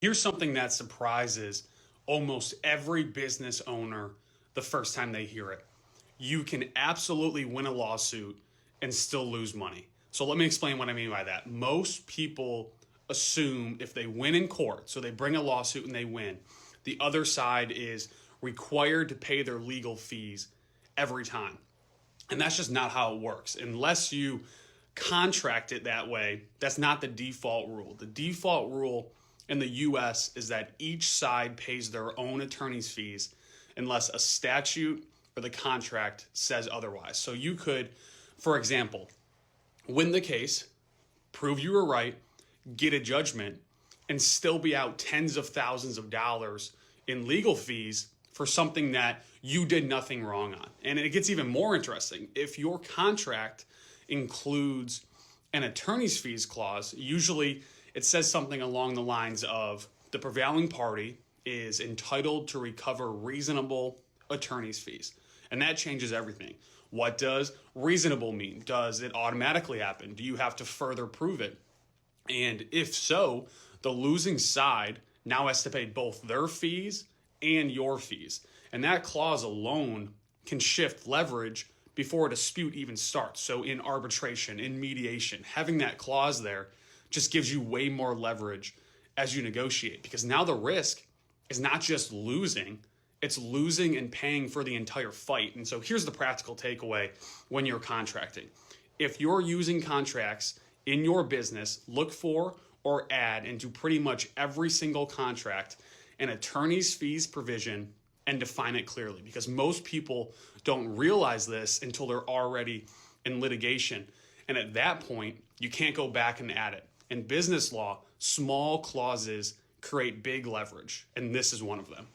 Here's something that surprises almost every business owner the first time they hear it. You can absolutely win a lawsuit and still lose money. So let me explain what I mean by that. Most people assume if they win in court, so they bring a lawsuit and they win, the other side is required to pay their legal fees every time. And that's just not how it works. Unless you contract it that way, that's not the default rule. The default rule in the US is that each side pays their own attorney's fees unless a statute or the contract says otherwise. So you could, for example, win the case, prove you were right, get a judgment, and still be out tens of thousands of dollars in legal fees for something that you did nothing wrong on. And it gets even more interesting. If your contract includes an attorney's fees clause, usually it says something along the lines of the prevailing party is entitled to recover reasonable attorney's fees. And that changes everything. What does reasonable mean? Does it automatically happen? Do you have to further prove it? And if so, the losing side now has to pay both their fees and your fees. And that clause alone can shift leverage before a dispute even starts. So in arbitration, in mediation, having that clause there just gives you way more leverage as you negotiate, because now the risk is not just losing, it's losing and paying for the entire fight. And so here's the practical takeaway when you're contracting. If you're using contracts in your business, look for or add into pretty much every single contract an attorney's fees provision and define it clearly, because most people don't realize this until they're already in litigation. And at that point, you can't go back and add it. In business law, small clauses create big leverage, and this is one of them.